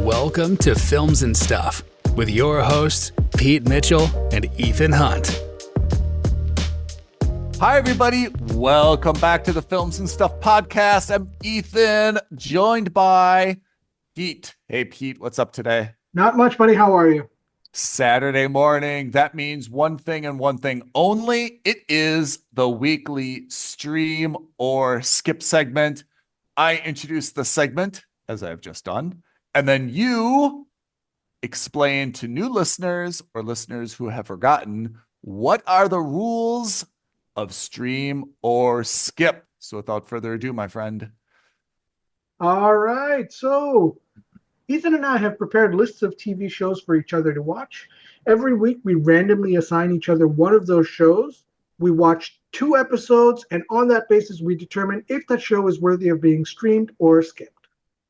Welcome to Films and Stuff with your hosts, Pete Mitchell and Ethan Hunt. Hi, everybody. Welcome back to the Films and Stuff podcast. I'm Ethan, joined by Pete. Hey, Pete, what's up today? Not much, buddy. How are you? Saturday morning. That means one thing and one thing only. It is the weekly stream or skip segment. I introduce the segment, as I've just done, and then you explain to new listeners or listeners who have forgotten what are the rules of stream or skip. So without further ado, my friend. All right. So Ethan and I have prepared lists of TV shows for each other to watch. Every week, we randomly assign each other one of those shows. We watch 2 episodes, and on that basis, we determine if that show is worthy of being streamed or skipped.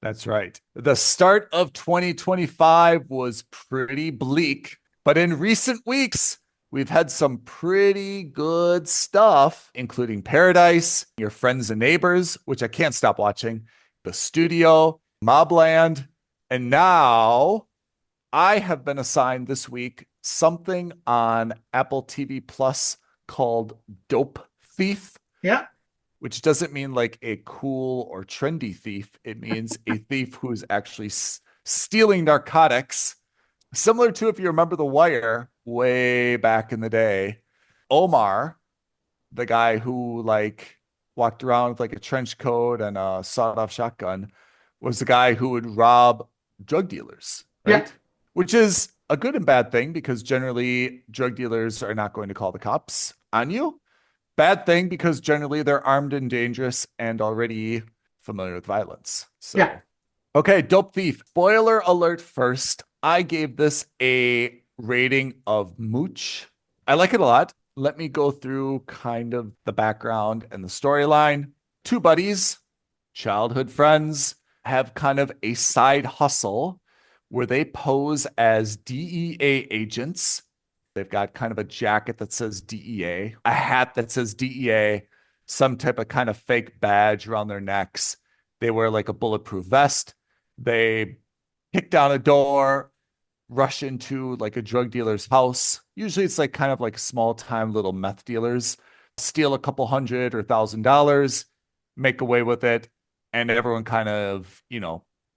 That's right. The start of 2025 was pretty bleak, but in recent weeks, we've had some pretty good stuff, including Paradise, Your Friends and Neighbors, which I can't stop watching, The Studio, Mobland, and now I have been assigned this week something on Apple TV Plus called Dope Thief. Yeah. Which doesn't mean like a cool or trendy thief. It means a thief who's actually stealing narcotics. Similar to, if you remember The Wire way back in the day, Omar, the guy who like walked around with like a trench coat and a sawed-off shotgun, was the guy who would rob drug dealers, right? Yeah. Which is a good and bad thing because generally drug dealers are not going to call the cops on you. Bad thing because generally they're armed and dangerous and already familiar with violence. So, yeah. Okay, Dope Thief. Spoiler alert first. I gave this a rating of mooch. I like it a lot. Let me go through kind of the background and the storyline. 2 buddies, childhood friends, have kind of a side hustle where they pose as DEA agents. They've got kind of a jacket that says DEA, a hat that says DEA, some type of kind of fake badge around their necks. They wear like a bulletproof vest. They kick down a door, rush into like a drug dealer's house. Usually it's like kind of like small time little meth dealers, steal a couple $100 or $1,000, make away with it. And everyone kind of,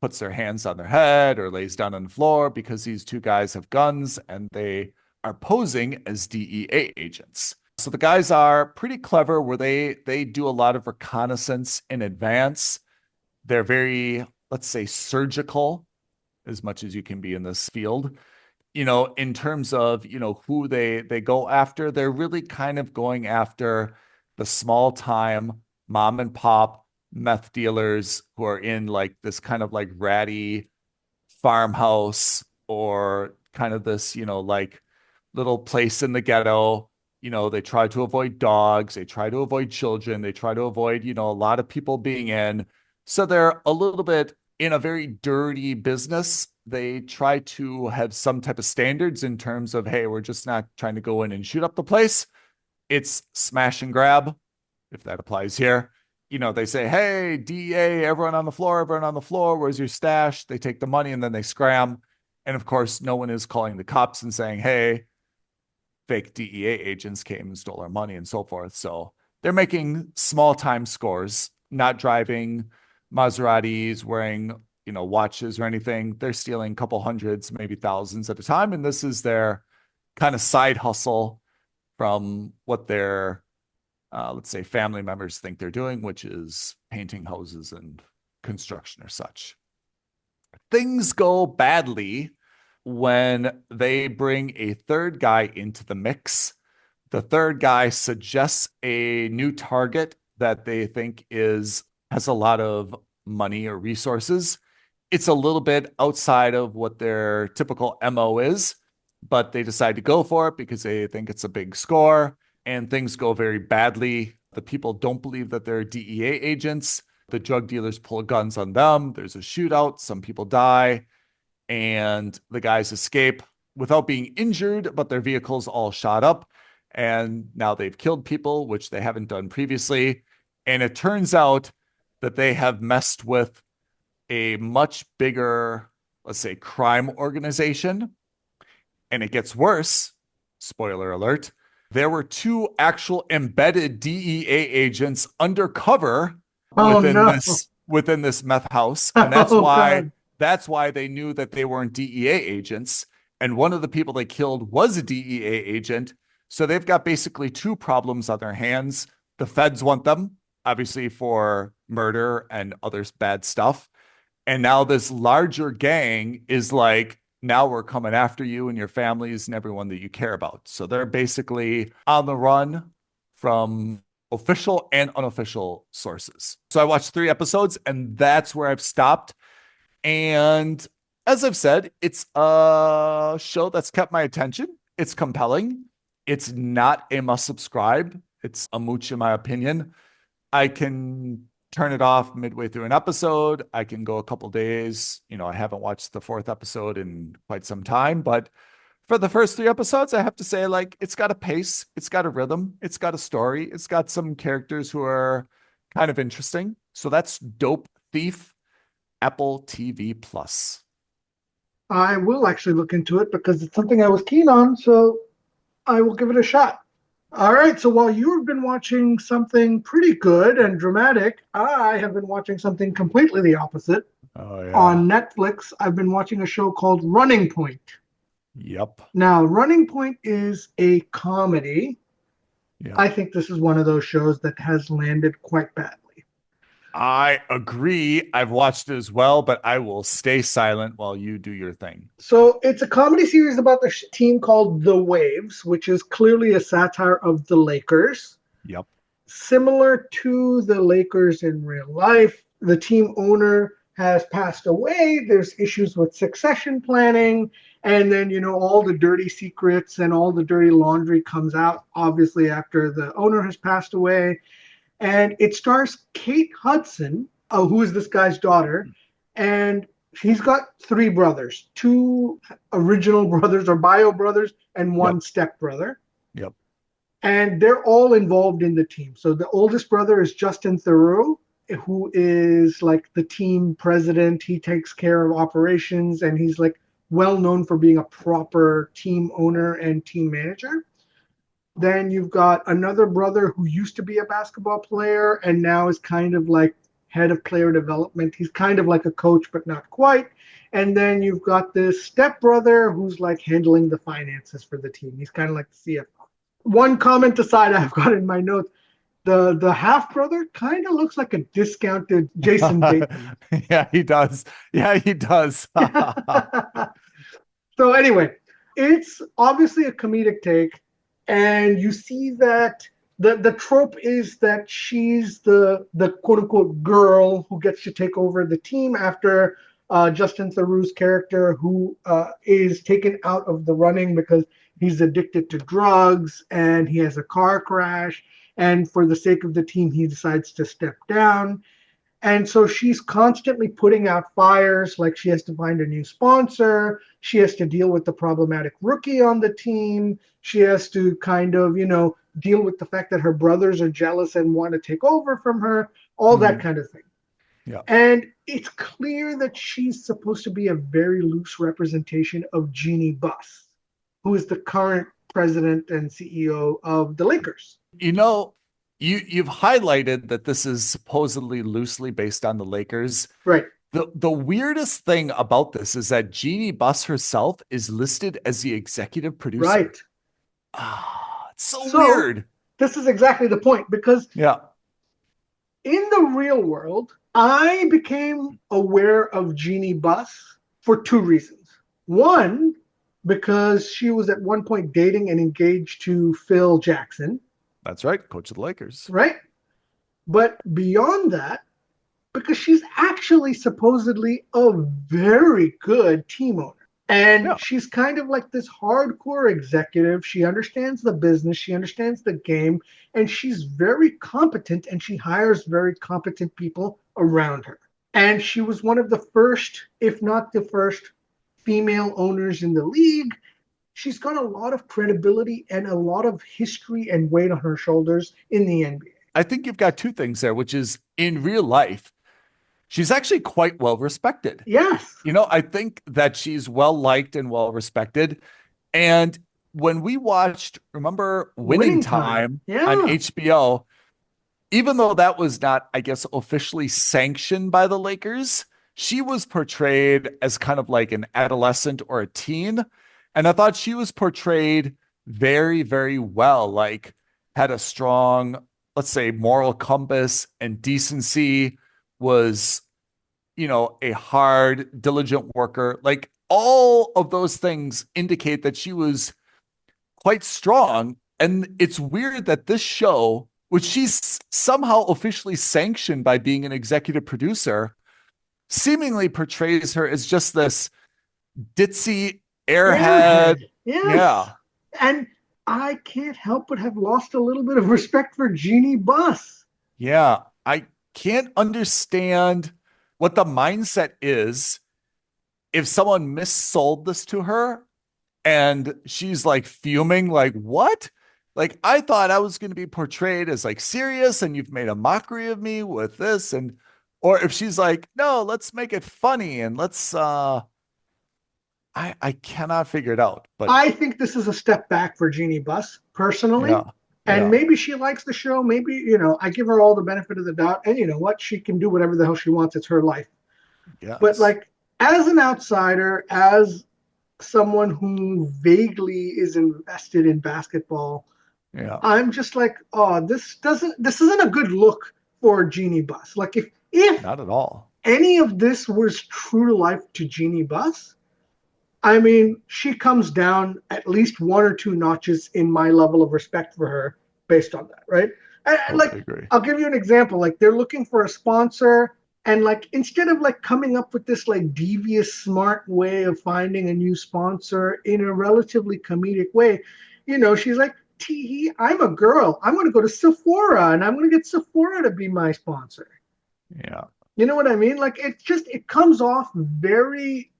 puts their hands on their head or lays down on the floor because these 2 guys have guns and they are posing as DEA agents. So the guys are pretty clever where they do a lot of reconnaissance in advance. They're very, let's say, surgical as much as you can be in this field. In terms of, who they go after, they're really kind of going after the small time mom and pop meth dealers who are in like this kind of like ratty farmhouse or kind of this, like little place in the ghetto. They try to avoid dogs, they try to avoid children, they try to avoid, a lot of people being in. So they're a little bit in a very dirty business. They try to have some type of standards in terms of, hey, we're just not trying to go in and shoot up the place. It's smash and grab, if that applies here. They say, hey, DEA, everyone on the floor, where's your stash? They take the money and then they scram. And of course, no one is calling the cops and saying, hey, fake DEA agents came and stole our money and so forth. So they're making small time scores, not driving Maseratis, wearing, watches or anything. They're stealing a couple hundreds, maybe thousands at a time. And this is their kind of side hustle from what their, let's say, family members think they're doing, which is painting houses and construction or such. Things go badly when they bring a 3rd guy into the mix. The 3rd guy suggests a new target that they think has a lot of money or resources. It's a little bit outside of what their typical MO is, but they decide to go for it because they think it's a big score, and things go very badly. The people don't believe that they're DEA agents. The drug dealers pull guns on them. There's a shootout. Some people die. And the guys escape without being injured, but their vehicles all shot up. And now they've killed people, which they haven't done previously. And it turns out that they have messed with a much bigger let's say, crime organization. And it gets worse. Spoiler alert. There were 2 actual embedded DEA agents undercover Oh within no. this meth house. And Oh God. that's why they knew that they weren't DEA agents. And one of the people they killed was a DEA agent. So they've got basically 2 problems on their hands. The feds want them, obviously, for murder and other bad stuff. And now this larger gang is like, now we're coming after you and your families and everyone that you care about. So they're basically on the run from official and unofficial sources. So I watched 3 episodes and that's where I've stopped. And as I've said, it's a show that's kept my attention. It's compelling. It's not a must subscribe. It's a mooch, in my opinion. I can turn it off midway through an episode. I can go a couple days. I haven't watched the 4th episode in quite some time, but for the first 3 episodes, I have to say, like, it's got a pace, it's got a rhythm, it's got a story, it's got some characters who are kind of interesting. So that's Dope Thief, Apple TV Plus. I will actually look into it because it's something I was keen on, so I will give it a shot. All right, so while you've been watching something pretty good and dramatic, I have been watching something completely the opposite. Oh, yeah. On Netflix, I've been watching a show called Running Point. Yep. Now, Running Point is a comedy. Yep. I think this is one of those shows that has landed quite badly. I agree. I've watched it as well, but I will stay silent while you do your thing. So it's a comedy series about the team called The Waves, which is clearly a satire of the Lakers. Yep. Similar to the Lakers in real life, the team owner has passed away. There's issues with succession planning. And then, all the dirty secrets and all the dirty laundry comes out, obviously, after the owner has passed away. And it stars Kate Hudson, who is this guy's daughter. And he's got 3 brothers, 2 original brothers or bio brothers and 1 stepbrother. Yep. And they're all involved in the team. So the oldest brother is Justin Theroux, who is like the team president. He takes care of operations and he's like well known for being a proper team owner and team manager. Then you've got another brother who used to be a basketball player and now is kind of like head of player development. He's kind of like a coach, but not quite. And then you've got this stepbrother who's like handling the finances for the team. He's kind of like the CFO. One comment aside, I've got in my notes, the half brother kind of looks like a discounted Jason Bateman. Yeah, he does. Yeah, he does. So anyway, it's obviously a comedic take. And you see that the trope is that she's the quote unquote girl who gets to take over the team after Justin Theroux's character, who is taken out of the running because he's addicted to drugs and he has a car crash. And for the sake of the team, he decides to step down. And so she's constantly putting out fires, like she has to find a new sponsor. She has to deal with the problematic rookie on the team. She has to kind of, deal with the fact that her brothers are jealous and want to take over from her, all that kind of thing. Yeah. And it's clear that she's supposed to be a very loose representation of Jeannie Buss, who is the current president and CEO of the Lakers. You've highlighted that this is supposedly loosely based on the Lakers. Right. The weirdest thing about this is that Jeannie Buss herself is listed as the executive producer. Right. It's so weird. This is exactly the point, because in the real world, I became aware of Jeannie Buss for 2 reasons. One, because she was at one point dating and engaged to Phil Jackson. That's right, coach of the Lakers. Right? But beyond that, because she's actually supposedly a very good team owner. And she's kind of like this hardcore executive. She understands the business. She understands the game. And she's very competent, and she hires very competent people around her. And she was one of the first, if not the first, female owners in the league. She's got a lot of credibility and a lot of history and weight on her shoulders in the NBA. I think you've got 2 things there, which is in real life, she's actually quite well respected. Yes. I think that she's well liked and well respected. And when we watched, remember Winning Winning time. Time on Yeah. HBO, even though that was not, I guess, officially sanctioned by the Lakers, she was portrayed as kind of like an adolescent or a teen. And I thought she was portrayed very, very well, like had a strong, let's say, moral compass and decency, was, a hard, diligent worker. Like all of those things indicate that she was quite strong. And it's weird that this show, which she's somehow officially sanctioned by being an executive producer, seemingly portrays her as just this ditzy airhead. Airhead. Yes. Yeah. And I can't help but have lost a little bit of respect for Jeannie Buss. Yeah. I can't understand what the mindset is if someone missold this to her and she's like fuming, like, what? Like, I thought I was going to be portrayed as like serious and you've made a mockery of me with this. And, or if she's like, no, let's make it funny and let's, I cannot figure it out. But I think this is a step back for Jeannie Buss, personally. yeah, And yeah, maybe she likes the show. Maybe, I give her all the benefit of the doubt. And you know what? She can do whatever the hell she wants. It's her life. But yes, like, as an outsider, as someone who vaguely is invested in basketball, yeah, I'm just like, oh, this isn't a good look for Jeannie Buss. Like if not at all. any of this was true to life to Jeannie Buss, I mean, she comes down at least one or two notches in my level of respect for her based on that, right? And Totally agree. I'll give you an example. Like, they're looking for a sponsor, and like, instead of like coming up with this like devious, smart way of finding a new sponsor in a relatively comedic way, she's like, tee, I'm a girl. I'm going to go to Sephora, and I'm going to get Sephora to be my sponsor. Yeah. You know what I mean? Like, it comes off very.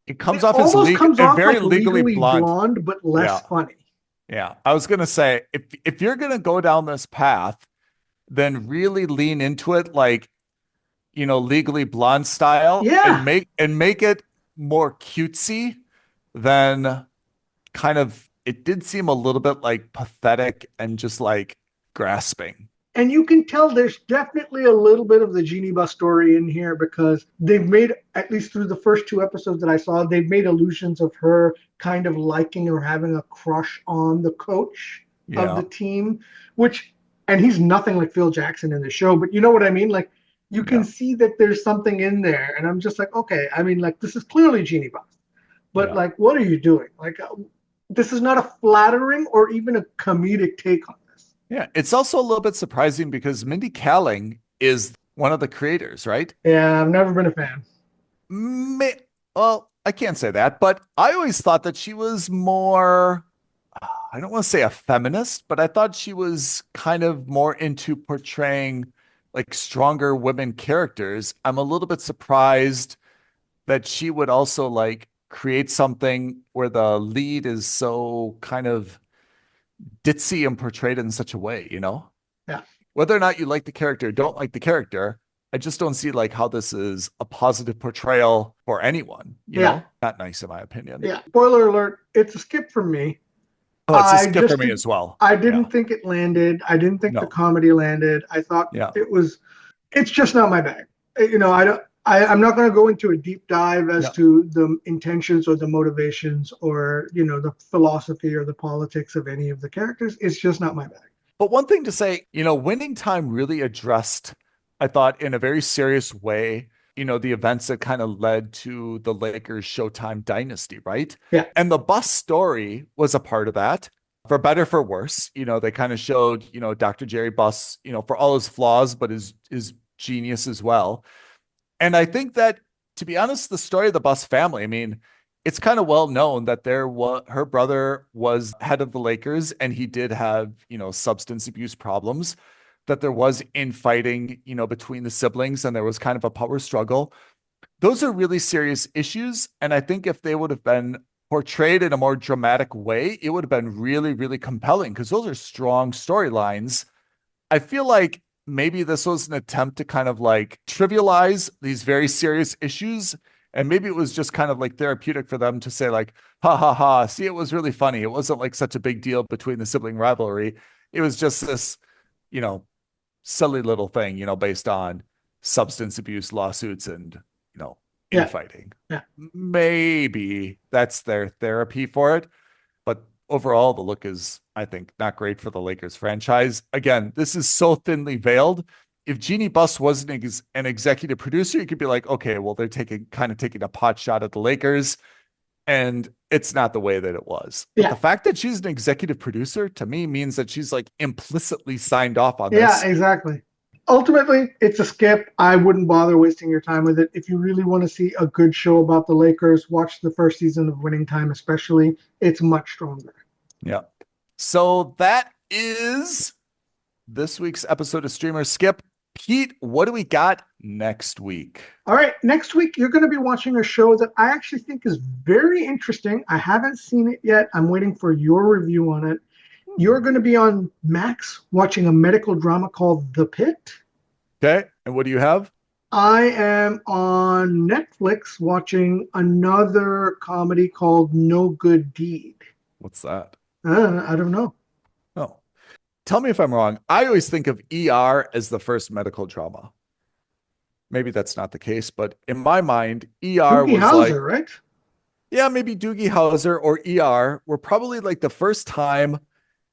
It comes It off as almost comes off very like legally blonde. blonde, but less Yeah. funny. Yeah. I was gonna say, if you're gonna go down this path, then really lean into it like, legally blonde style Yeah. and make it more cutesy than kind of it did seem a little bit like pathetic and just like grasping. And you can tell there's definitely a little bit of the Jeannie Buss story in here, because they've made, at least through the first two episodes that I saw, they've made allusions of her kind of liking or having a crush on the coach of the team, and he's nothing like Phil Jackson in the show, but you know what I mean? Like, you can see that there's something in there. And I'm just like, okay, I mean, like, this is clearly Jeannie Buss, but like, what are you doing? Like, this is not a flattering or even a comedic take on this. Yeah, it's also a little bit surprising because Mindy Kaling is one of the creators, right? Yeah, I've never been a fan. Well, I can't say that, but I always thought that she was more, I don't want to say a feminist, but I thought she was kind of more into portraying like stronger women characters. I'm a little bit surprised that she would also like create something where the lead is so kind of ditzy and portrayed in such a way, Yeah. Whether or not you like the character or don't like the character, I just don't see like how this is a positive portrayal for anyone, you know? Not nice in my opinion. Yeah. Spoiler alert, it's a skip for me. Oh, it's a skip for me as well. I didn't think it landed. I didn't think the comedy landed. I thought it's just not my bag. I'm not going to go into a deep dive as to the intentions or the motivations or, the philosophy or the politics of any of the characters. It's just not my bag. But one thing to say, Winning Time really addressed, I thought, in a very serious way, the events that kind of led to the Lakers Showtime dynasty, right? Yeah. And the Buss story was a part of that. For better, for worse, they kind of showed, Dr. Jerry Buss, for all his flaws, but his genius as well. And I think that, to be honest, the story of the Buss family, I mean, it's kind of well known that her brother was head of the Lakers and he did have, substance abuse problems, that there was infighting, between the siblings and there was kind of a power struggle. Those are really serious issues. And I think if they would have been portrayed in a more dramatic way, it would have been really, really compelling because those are strong storylines. I feel like maybe this was an attempt to kind of like trivialize these very serious issues. And maybe it was just kind of like therapeutic for them to say like, ha ha ha, see, it was really funny. It wasn't like such a big deal between the sibling rivalry. It was just this, silly little thing, based on substance abuse lawsuits and, infighting. Yeah. Maybe that's their therapy for it. But overall, the look is, I think, not great for the Lakers franchise. Again, this is so thinly veiled. If Jeannie Buss wasn't an executive producer, you could be like, okay, well, they're taking a pot shot at the Lakers, and it's not the way that it was. But the fact that she's an executive producer to me means that she's like implicitly signed off on this. Yeah, exactly. Ultimately, it's a skip. I wouldn't bother wasting your time with it. If you really want to see a good show about the Lakers, watch the first season of Winning Time, especially. It's much stronger. Yeah. So that is this week's episode of Streamer Skip. Pete, what do we got next week? All right. Next week, you're going to be watching a show that I actually think is very interesting. I haven't seen it yet. I'm waiting for your review on it. You're going to be on Max watching a medical drama called The Pit. Okay. And what do you have? I am on Netflix watching another comedy called No Good Deed. What's that? I don't know. Oh, tell me if I'm wrong. I always think of ER as the first medical drama. Maybe that's not the case, but in my mind, ER Doogie was Howser, like, right? yeah, maybe Doogie Howser or ER were probably like the first time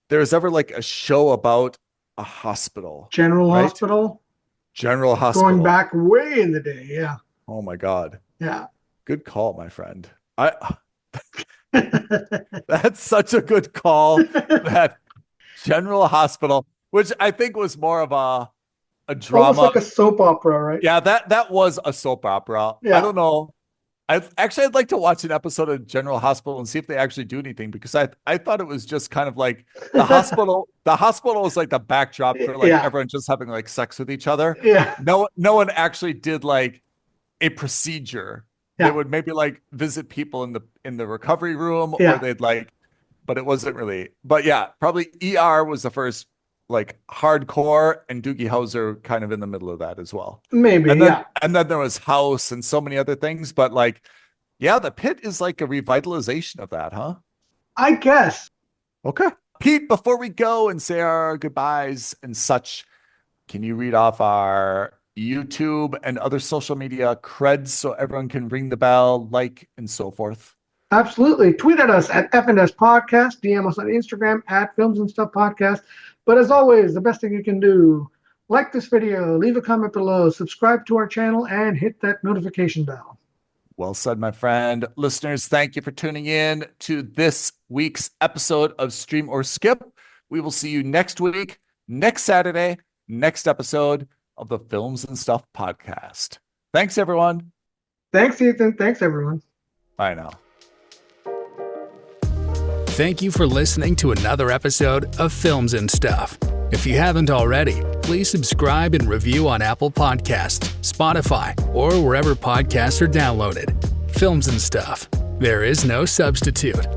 there was ever like a show about a hospital. General Hospital. General Hospital. Going back way in the day, yeah. Oh my God. Yeah. Good call, my friend. That's such a good call. That General Hospital, which I think was more of a drama. Almost like a soap opera, right? Yeah, that was a soap opera. Yeah. I don't know. I'd like to watch an episode of General Hospital and see if they actually do anything, because I thought it was just kind of like the hospital. The hospital was like the backdrop for like everyone just having like sex with each other. Yeah. No one actually did like a procedure. They would maybe like visit people in the recovery room, or they'd like, but it wasn't really. But yeah, probably ER was the first like hardcore, and Doogie Howser kind of in the middle of that as well. Maybe, and then there was House and so many other things. But like, yeah, The Pit is like a revitalization of that, huh? I guess. Okay. Pete, before we go and say our goodbyes and such, can you read off our YouTube and other social media creds so everyone can ring the bell, like, and so forth? Absolutely. Tweet at us at F&S Podcast. DM us on Instagram at Films and Stuff Podcast. But as always, the best thing you can do, like this video, leave a comment below, subscribe to our channel, and hit that notification bell. Well said, my friend. Listeners, thank you for tuning in to this week's episode of Stream or Skip. We will see you next week, next Saturday, next episode of the Films and Stuff Podcast. Thanks, everyone. Thanks, Ethan. Thanks, everyone. Bye now. Thank you for listening to another episode of Films and Stuff. If you haven't already, please subscribe and review on Apple Podcasts, Spotify, or wherever podcasts are downloaded. Films and Stuff. There is no substitute.